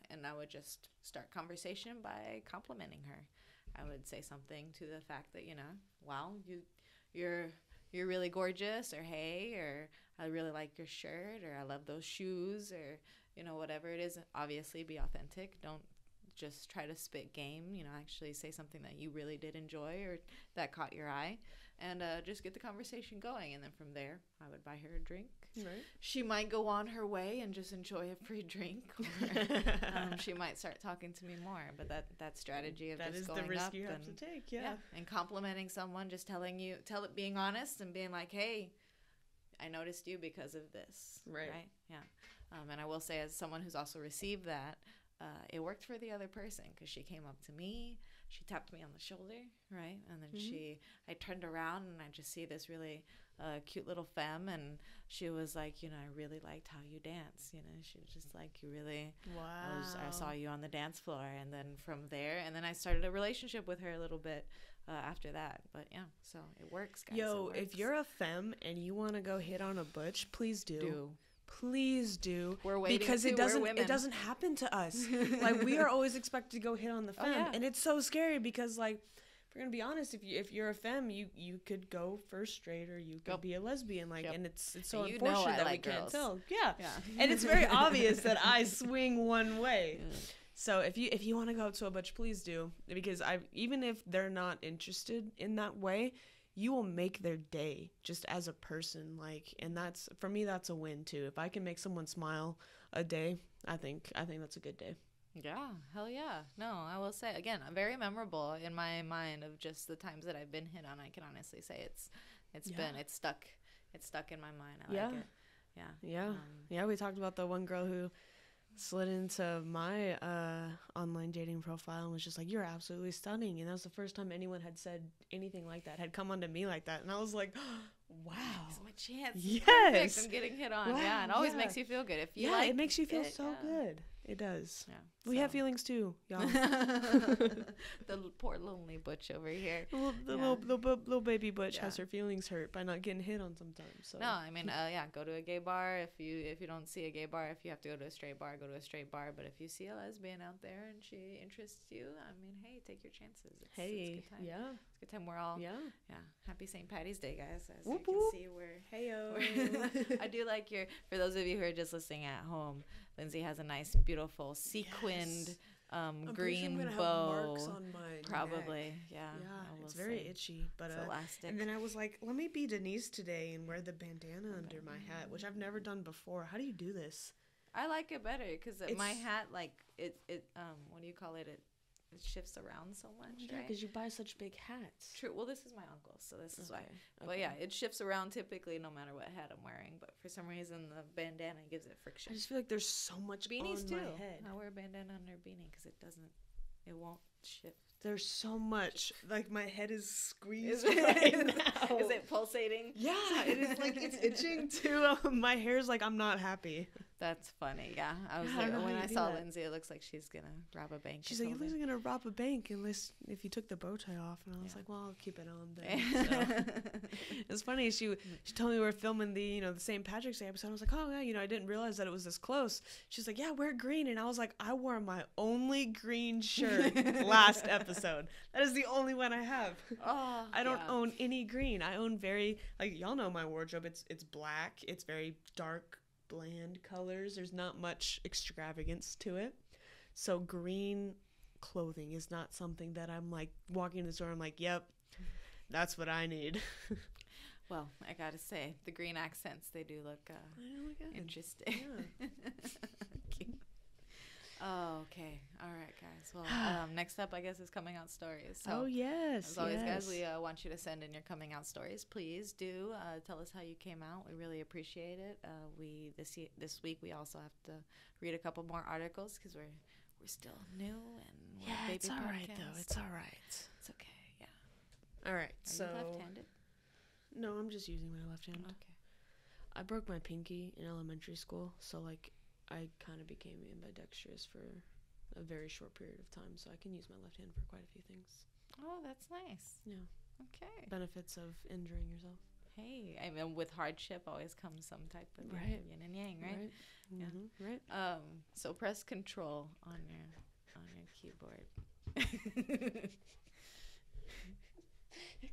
and I would just start conversation by complimenting her. I would say something to the fact that, wow, you're really gorgeous, or hey, or I really like your shirt, or I love those shoes, or, whatever it is. Obviously be authentic. Don't just try to spit game, actually say something that you really did enjoy or that caught your eye, and just get the conversation going. And then from there, I would buy her a drink. Right. She might go on her way and just enjoy a free drink, or she might start talking to me more. But that strategy of that just is going the risk up you have to take, yeah, and complimenting someone, just being honest and being like, hey, I noticed you because of this. Right. Yeah. And I will say, as someone who's also received that, it worked for the other person, because she came up to me, she tapped me on the shoulder, right? And then I turned around and I just see this really cute little femme, and she was like, I really liked how you dance. She was just like, you really, wow. I saw you on the dance floor. And then from there, and then I started a relationship with her a little bit after that. But yeah, so it works, guys. Yo, if you're a femme and you want to go hit on a butch, please do. Please do. We're waiting, because it doesn't happen to us. Like, we are always expected to go hit on the femme, and it's so scary because, like, if we're gonna be honest, if you're a femme, you could go first straight, or you could be a lesbian, like, and it's so unfortunate that we can't tell. Yeah. And it's very obvious that I swing one way. So if you want to go to a butch, please do, because even if they're not interested in that way, you will make their day just as a person, like, and that's, for me, that's a win too. If I can make someone smile a day, I think that's a good day. Yeah, hell yeah. No, I will say, again, very memorable in my mind of just the times that I've been hit on. I can honestly say it's stuck in my mind. I like it. Yeah, we talked about the one girl who slid into my online dating profile and was just like, "You're absolutely stunning," and that was the first time anyone had said anything like that, had come onto me like that, and I was like, wow, it's my chance. Yes, perfect. I'm getting hit on. Wow, Yeah, it always makes you feel good. If you it makes you feel so good. It does. Yeah, we have feelings too, y'all. The poor lonely butch over here. The little baby butch has her feelings hurt by not getting hit on sometimes. So. No, I mean, go to a gay bar. If you don't see a gay bar, if you have to go to a straight bar, go to a straight bar. But if you see a lesbian out there and she interests you, I mean, hey, take your chances. It's a good time. Yeah, it's a good time. We're all Happy St. Patty's Day, guys. As whoop, you can whoop. see, I do like for those of you who are just listening at home, Lindsay has a nice, beautiful sequined green bow. Marks on my probably, neck. Yeah, it's very itchy, but it's elastic. And then I was like, let me be Denise today and wear the bandana under my hat, which I've never done before. How do you do this? I like it better because my hat, like it what do you call it? It shifts around so much. Yeah, because you buy such big hats. True. Well, this is my uncle's, so this is why. But yeah, it shifts around typically no matter what hat I'm wearing. But for some reason, the bandana gives it friction. I just feel like there's so much beanies on too. my head. I wear a bandana under a beanie because it won't shift. There's so much. Like my head is squeezed right now. Is it pulsating? Yeah, it is like it's itching too. My hair's like I'm not happy. That's funny. Yeah, I was like, when I saw Lindsay, it looks like she's gonna rob a bank. She's like, "It looks like you're gonna rob a bank unless if you took the bow tie off." And I was like, "Well, I'll keep it on then." So. It's funny. She told me we were filming the St. Patrick's Day episode. I was like, "Oh yeah, I didn't realize that it was this close." She's like, "Yeah, wear green," and I was like, "I wore my only green shirt last episode. That is the only one I have. I don't own any green. I own very y'all know my wardrobe. It's black. It's very dark." Bland colors. There's not much extravagance to it. So green clothing is not something that I'm like walking in the store. I'm like, yep, that's what I need. Well, I gotta say, the green accents, they do look interesting. Yeah. Cute. Oh, okay. All right, guys. Well, next up, I guess, is coming out stories. So, yes. As always, guys, we want you to send in your coming out stories. Please do tell us how you came out. We really appreciate it. This week we also have to read a couple more articles because we're still new and we're a baby it's all podcast. right though. It's all right. It's okay. Yeah. All right. Are you left-handed? No, I'm just using my left hand. Okay. I broke my pinky in elementary school, so I kind of became ambidextrous for a very short period of time, so I can use my left hand for quite a few things. Oh, that's nice. Yeah. Okay. Benefits of injuring yourself. Hey, I mean, with hardship always comes some type of yin and yang, right? Mm-hmm. Right. So press Control on your keyboard.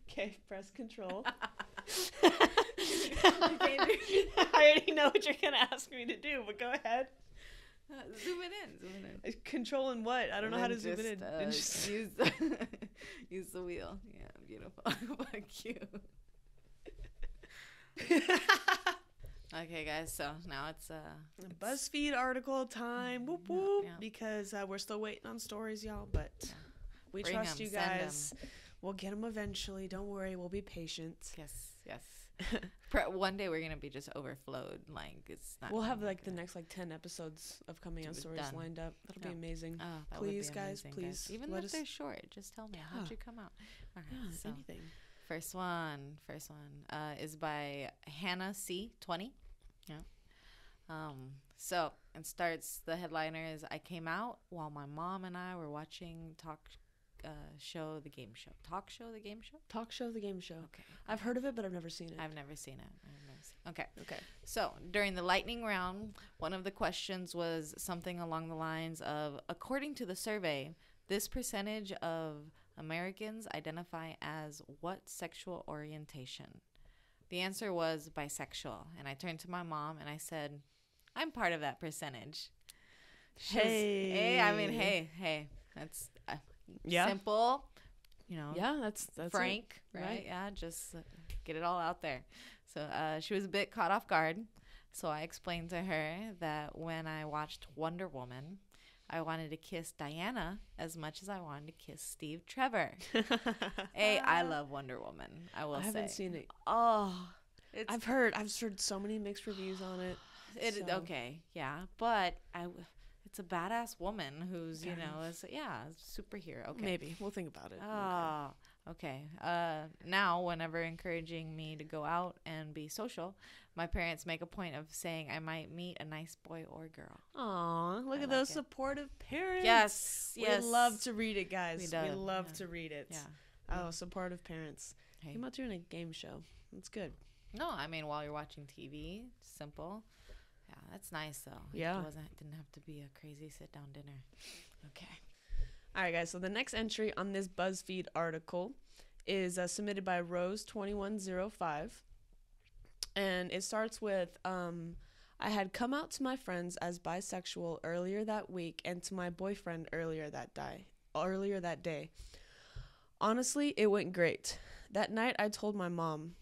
Okay, press Control. I already know what you're gonna ask me to do, but go ahead. Zoom it in. Control and what? I don't know how to zoom it in. Just use the wheel. Yeah, beautiful. Fuck you. Okay, guys. So now it's Buzzfeed article time. Whoop whoop. Yeah. Because we're still waiting on stories, y'all. But we trust you guys. We'll get them eventually. Don't worry. We'll be patient. Yes. One day we're gonna be just overflowed. Like it's not. We'll have the next 10 episodes of coming out stories lined up. That'll be amazing. Oh, please, guys, please. Even if they're short, just tell me how'd you come out. All right, so anything. First one is by Hannah C 20. Yeah. So it starts. The headliner is I came out while my mom and I were watching Talk Show the Game Show. Talk Show the Game Show? Talk Show the Game Show. Okay. I've heard of it, but I've never seen it. I've never seen it. Okay. So during the lightning round, one of the questions was something along the lines of, according to the survey, this percentage of Americans identify as what sexual orientation? The answer was bisexual. And I turned to my mom and I said, I'm part of that percentage. Hey. That's... simple, that's frank, it. right? Yeah, just get it all out there. So she was a bit caught off guard. So I explained to her that when I watched Wonder Woman, I wanted to kiss Diana as much as I wanted to kiss Steve Trevor. Hey, I love Wonder Woman. I haven't seen it. Oh, I've heard so many mixed reviews on it. Okay, yeah, but it's a badass woman who's is a superhero. Okay, maybe we'll think about it. Okay. Now, whenever encouraging me to go out and be social, my parents make a point of saying I might meet a nice boy or girl. Aw, look at those supportive parents. Yes. We love to read it, guys. We love to read it. Yeah. Oh, supportive parents. Hey. How about doing a game show? That's good. No, I mean, while you're watching TV, simple. Yeah, that's nice, though. Yeah. Didn't have to be a crazy sit-down dinner. Okay. All right, guys. So the next entry on this Buzzfeed article is submitted by Rose2105. And it starts with, I had come out to my friends as bisexual earlier that week and to my boyfriend earlier that day. Honestly, it went great. That night, I told my mom.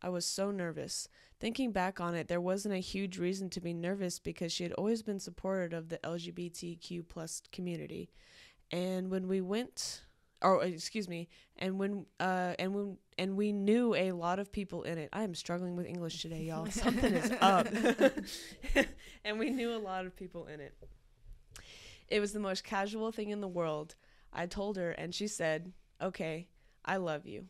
I was so nervous. Thinking back on it, there wasn't a huge reason to be nervous because she had always been supportive of the LGBTQ plus community. And when we went, and we knew a lot of people in it. I am struggling with English today, y'all. Something is up. And we knew a lot of people in it. It was the most casual thing in the world. I told her, and she said, "Okay, I love you."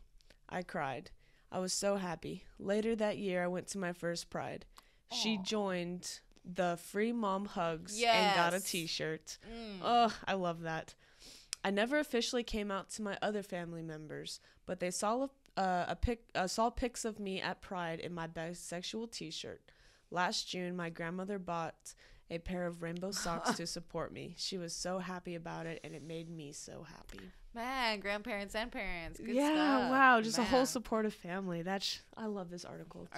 I cried. I was so happy. Later that year, I went to my first Pride. Aww. She joined the Free Mom Hugs and got a t-shirt. Oh, I love that. I never officially came out to my other family members, but they saw pics of me at Pride in my bisexual t-shirt. Last June, my grandmother bought a pair of rainbow socks to support me. She was so happy about it, and it made me so happy. Man, grandparents and parents. Good stuff. Wow, just Man. A whole supportive family. I love this article.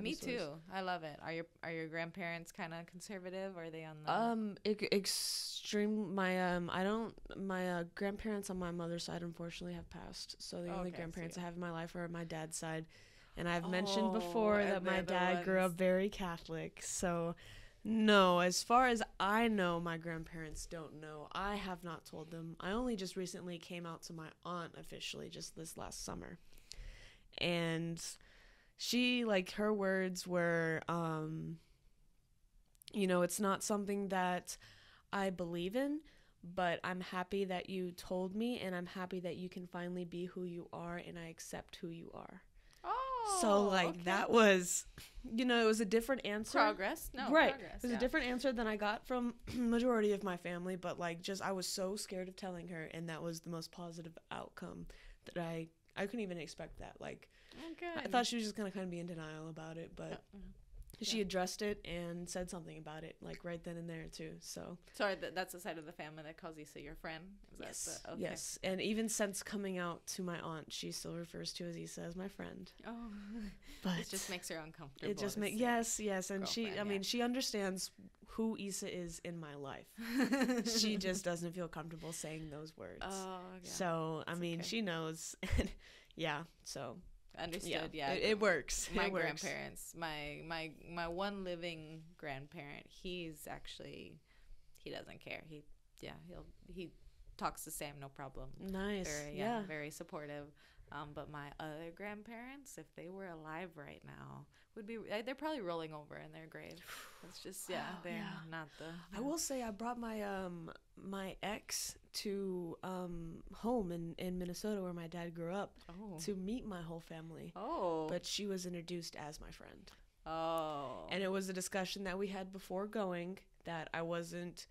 Me too. I love it. Are your grandparents kind of conservative? Or are they on the extreme? My grandparents on my mother's side unfortunately have passed. So the only grandparents I have in my life are my dad's side, and I've mentioned before that my dad grew up very Catholic. So. No, as far as I know, my grandparents don't know. I have not told them. I only just recently came out to my aunt officially just this last summer. And she, her words were, it's not something that I believe in, but I'm happy that you told me, and I'm happy that you can finally be who you are, and I accept who you are. So, that was, it was a different answer. Progress. No, right. Progress, it was a different answer than I got from majority of my family, but, I was so scared of telling her, and that was the most positive outcome that I couldn't even expect that. I thought she was just going to kind of be in denial about it, but she addressed it and said something about it, right then and there, too, so. Sorry, that's the side of the family that calls Issa your friend? Yes, yes, and even since coming out to my aunt, she still refers to Issa as my friend. Oh, but it just makes her uncomfortable. It just makes, yes, and she understands who Issa is in my life. She just doesn't feel comfortable saying those words. Oh, yeah. So, she knows, yeah, so. Understood. Yeah, it works. My grandparents, my one living grandparent, he doesn't care. He talks the same, no problem. Nice. Very supportive. But my other grandparents, if they were alive right now, they're probably rolling over in their grave. It's just they're not the. I will say I brought my my ex to home in Minnesota where my dad grew up to meet my whole family. Oh. But she was introduced as my friend. Oh. And it was a discussion that we had before going that I wasn't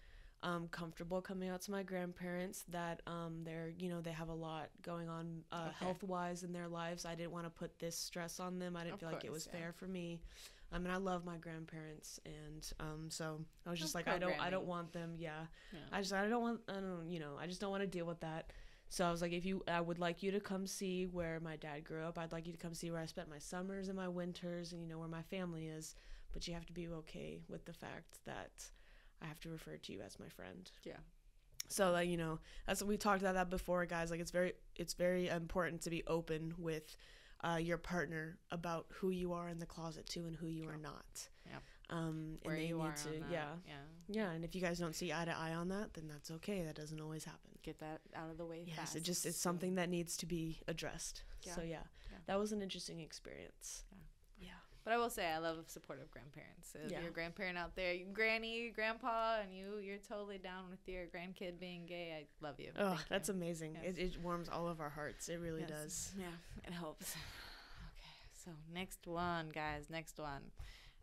comfortable coming out to my grandparents, that they have a lot going on health wise in their lives. I didn't want to put this stress on them. I didn't feel like it was fair for me. I love my grandparents, and so I was just I don't want them. I just don't want to deal with that. So I was like, I would like you to come see where my dad grew up. I'd like you to come see where I spent my summers and my winters, and where my family is. But you have to be okay with the fact that I have to refer to you as my friend. Yeah. So that's what we talked about that before, guys. It's very important to be open with your partner about who you are in the closet too, and who you are not. Yeah. Where you are to, yeah. And if you guys don't see eye to eye on that, then that's okay. That doesn't always happen. Get that out of the way fast. It's something that needs to be addressed. Yeah. So that was an interesting experience. Yeah. But I will say I love supportive grandparents. So if you're a grandparent out there, granny, grandpa, and you're totally down with your grandkid being gay, I love you. Oh, that's amazing. Yes. It warms all of our hearts. It really does. Yeah, it helps. Okay, so next one, guys. Next one.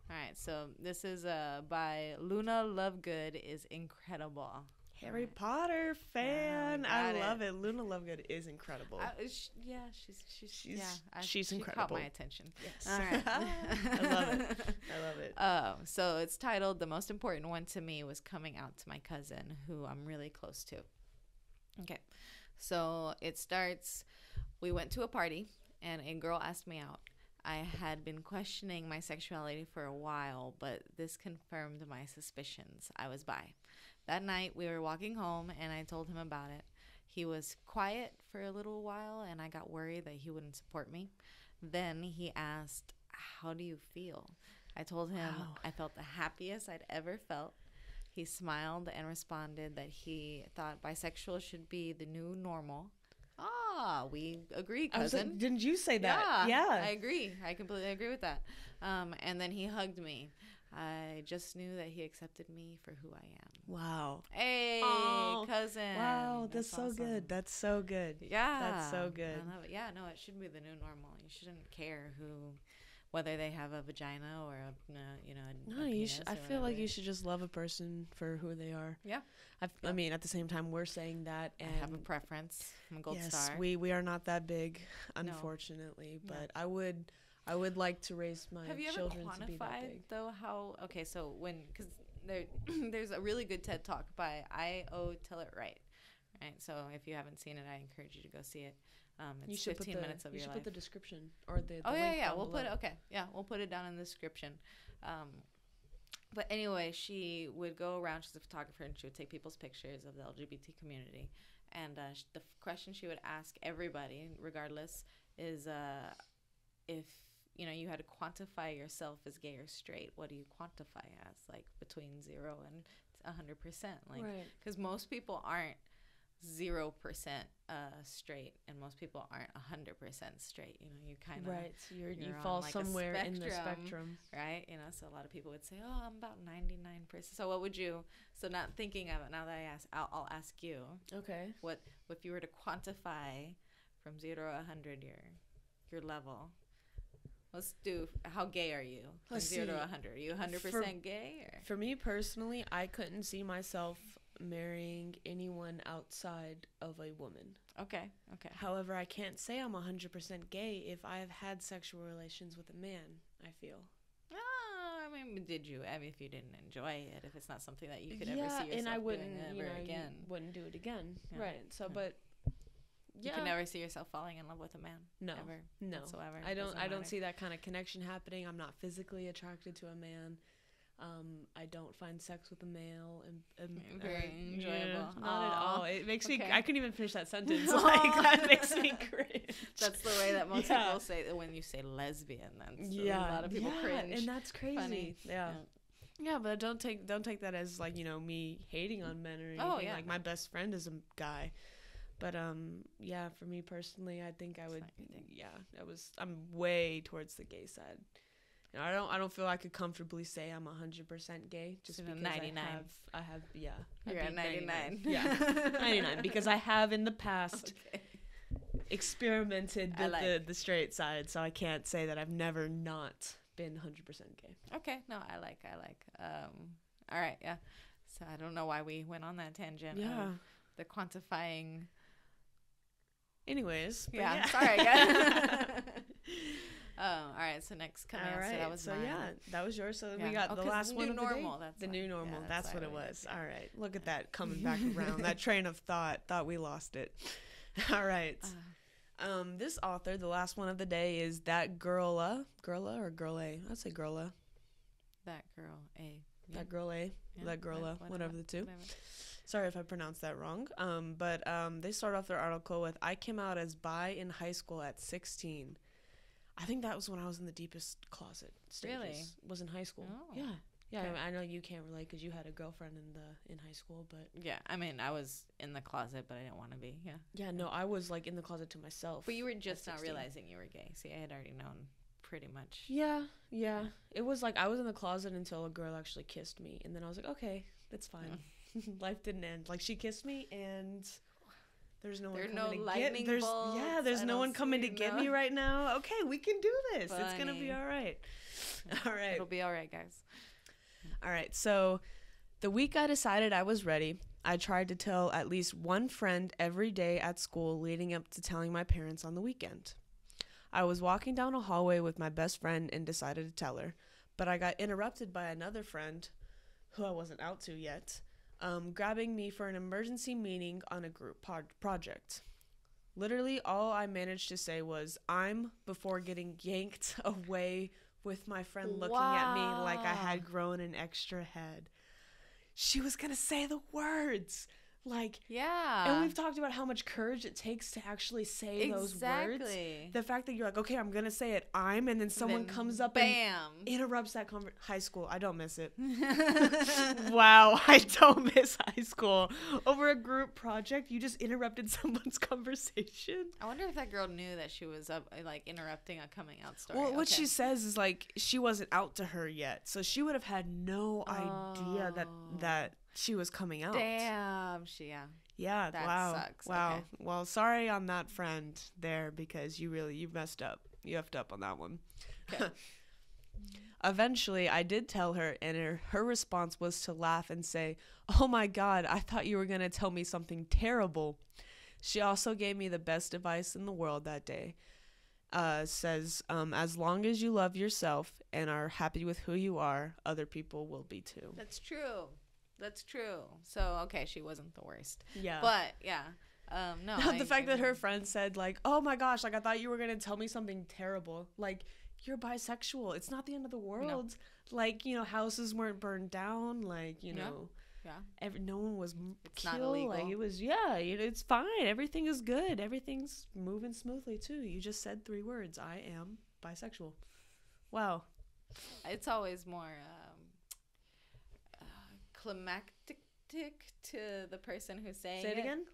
All right, so this is by Luna Lovegood is incredible. Harry Potter fan. I love it. Luna Lovegood is incredible. She's incredible. She caught my attention. Yes. All right. I love it. I love it. So it's titled, The Most Important One to Me Was Coming Out to My Cousin, who I'm really close to. Okay. So it starts, we went to a party, and a girl asked me out. I had been questioning my sexuality for a while, but this confirmed my suspicions. I was bi. That night, we were walking home, and I told him about it. He was quiet for a little while, and I got worried that he wouldn't support me. Then he asked, how do you feel? I told him I felt the happiest I'd ever felt. He smiled and responded that he thought bisexual should be the new normal. We agree, cousin. Like, didn't you say that? Yeah. I agree. I completely agree with that. And then he hugged me. I just knew that he accepted me for who I am. Wow. Hey, cousin. Wow, that's so awesome. Good. That's so good. Yeah. That's so good. I love it. Yeah, no, it should be the new normal. You shouldn't care whether they have a vagina or a penis. I feel like you should just love a person for who they are. Yeah. I mean, at the same time, we're saying that. And I have a preference. I'm a gold star. We are not that big, unfortunately. No. But I would like to raise my children to be that big. Have you ever quantified, though, how... Okay, so because there's a really good TED Talk by Tillet Wright, right? So if you haven't seen it, I encourage you to go see it. It's 15 minutes of your life. You should put the description or the link we'll put it, we'll put it down in the description. But anyway, she would go around. She's a photographer, and she would take people's pictures of the LGBT community. And the question she would ask everybody, regardless, is if you had to quantify yourself as gay or straight, what do you quantify as? Like between 0 and 100%. Like, because most people aren't 0% straight, and most people aren't 100% straight. You kind of so you fall somewhere in the spectrum, right? So a lot of people would say, "Oh, I'm about 99%." So what would you? So not thinking of it now that I asked, I'll ask you. Okay. What if you were to quantify from 0 to 100 your level? Let's do, how gay are you? From 0 to 100. Are you 100% gay? Or? For me personally, I couldn't see myself marrying anyone outside of a woman. Okay. However, I can't say I'm 100% gay if I have had sexual relations with a man, I feel. Did you? If you didn't enjoy it, if it's not something that you could ever see yourself and I wouldn't, doing ever again. Wouldn't do it again. Yeah. Right. So, but... You can never see yourself falling in love with a man. No, ever, no. Whatsoever. I don't see that kind of connection happening. I'm not physically attracted to a man. I don't find sex with a male very enjoyable. Not at all. It makes me. I couldn't even finish that sentence. Like that makes me cringe. That's the way that most people say that when you say lesbian. That's a lot of people cringe. And that's crazy. Funny. Yeah, but don't take that as like me hating on men or anything. Like my best friend is a guy. But for me personally, I think I would. I'm way towards the gay side. I don't feel I could comfortably say I'm 100% gay just because 99. I have. You're at 99. Yeah, 99 because I have in the past experimented with the straight side, so I can't say that I've never not been 100% gay. Okay, no, I like. All right, yeah. So I don't know why we went on that tangent. Yeah, the quantifying. Anyways, sorry, guys. All right, so next coming out. So that was mine. That was yours. So we got the last one of the day. The new normal. Yeah, that's what it was. All right, look at that coming back around. That train of thought we lost it. All right. This author, the last one of the day, is that girla or girl A. I'd say girla. That girl A. Yeah. That girl A. Yeah, that girla. Whatever the two. Whatever. Sorry if I pronounced that wrong. But they start off their article with, I came out as bi in high school at 16. I think that was when I was in the deepest closet stages. Really? Was in high school. Oh. Yeah. Yeah, Okay. I know you can't relate because you had a girlfriend in high school, but... Yeah, I was in the closet, but I didn't want to be, yeah. Yeah, no, I was, in the closet to myself. But you were just not realizing you were gay. See, I had already known pretty much. Yeah. It was like I was in the closet until a girl actually kissed me, and then I was like, okay, that's fine. Life didn't end. Like, she kissed me, and there's no one coming to get me. There's no one coming to get me right now. Okay, we can do this. Funny. It's gonna be all right. All right. It'll be all right, guys. All right. So the week I decided I was ready, I tried to tell at least one friend every day at school leading up to telling my parents on the weekend. I was walking down a hallway with my best friend and decided to tell her, but I got interrupted by another friend who I wasn't out to yet, grabbing me for an emergency meeting on a group project. Literally all I managed to say was, "I'm," before getting yanked away with my friend looking at me like I had grown an extra head. She was going to say the words. Like, yeah. And we've talked about how much courage it takes to actually say those words. The fact that you're like, okay, I'm going to say it, and then someone comes up and interrupts that high school. I don't miss it. Wow, I don't miss high school. Over a group project, you just interrupted someone's conversation. I wonder if that girl knew that she was interrupting a coming out story. Well, what she says is like she wasn't out to her yet, so she would have had no idea that she was coming out. Damn. Yeah. That wow. Sucks. Wow. Okay. Well, sorry on that friend there, because you messed up. You effed up on that one. Okay. Eventually, I did tell her, and her response was to laugh and say, "Oh my God, I thought you were going to tell me something terrible." She also gave me the best advice in the world that day. Says, as long as you love yourself and are happy with who you are, other people will be too. That's true. So, okay, she wasn't the worst. Yeah. But, yeah. No. The fact that her friend said, like, "Oh my gosh, like, I thought you were going to tell me something terrible." Like, you're bisexual. It's not the end of the world. No. Like, houses weren't burned down. Like, know. Yeah. No one was killed. Not illegal. Like, it was, it's fine. Everything is good. Everything's moving smoothly, too. You just said 3 words. I am bisexual. Wow. It's always more climactic to the person who's saying it. Say it again?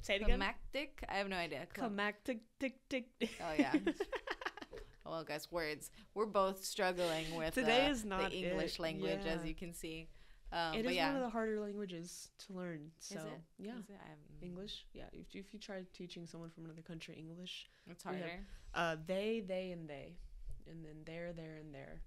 Say it again? Climactic? I have no idea. Climactic. Oh, yeah. Well, guys, words. We're both struggling with Today is not the English language, as you can see. It is one of the harder languages to learn. So, is it? Yeah. Is it? English? Yeah. If you try teaching someone from another country English, it's harder. They, and they. And then there, and there.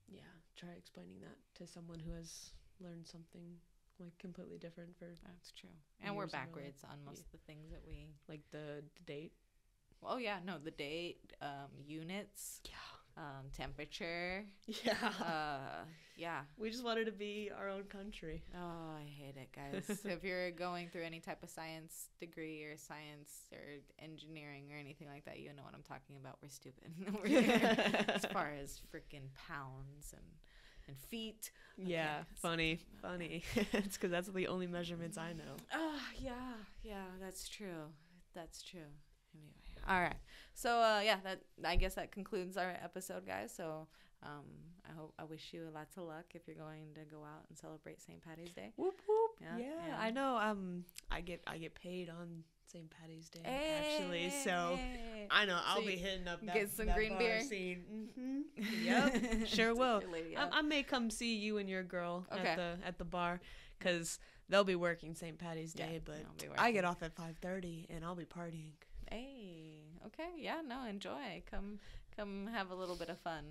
Yeah. Try explaining that to someone who has learned something like completely different for. That's true. And we're backwards on most of the things that we like the date. Oh yeah, no, the date, units. Yeah. Temperature. Yeah. Yeah. We just wanted to be our own country. Oh, I hate it, guys. If you're going through any type of science degree or science or engineering or anything like that, you know what I'm talking about. We're stupid. As far as freaking pounds and feet. Okay. Yeah, funny. It's because that's the only measurements I know. Yeah, that's true. Anyway, all right. So I guess that concludes our episode, guys. So I wish you lots of luck if you're going to go out and celebrate St. Patty's Day. Whoop whoop. Yeah. I know. I get paid on St. Patty's Day actually, so I know I'll be hitting up that, get some that green bar beer. Scene. Mm-hmm. Yep, sure will. I may come see you and your girl at the bar, because they'll be working St. Patty's Day, but I get off at 5:30 and I'll be partying. Hey, okay, yeah, no, enjoy. Come have a little bit of fun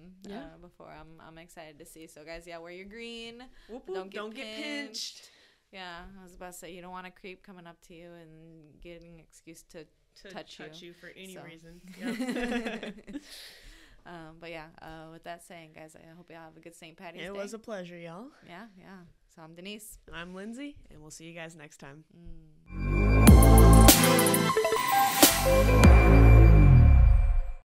before. I'm excited to see. So guys, wear your green. Whoop, whoop. Don't get pinched. Yeah, I was about to say, you don't want a creep coming up to you and getting an excuse to touch you for any reason. Yep. But with that saying, guys, I hope y'all have a good St. Patty's Day. It was a pleasure, y'all. Yeah. So I'm Denise. I'm Lindsay, and we'll see you guys next time.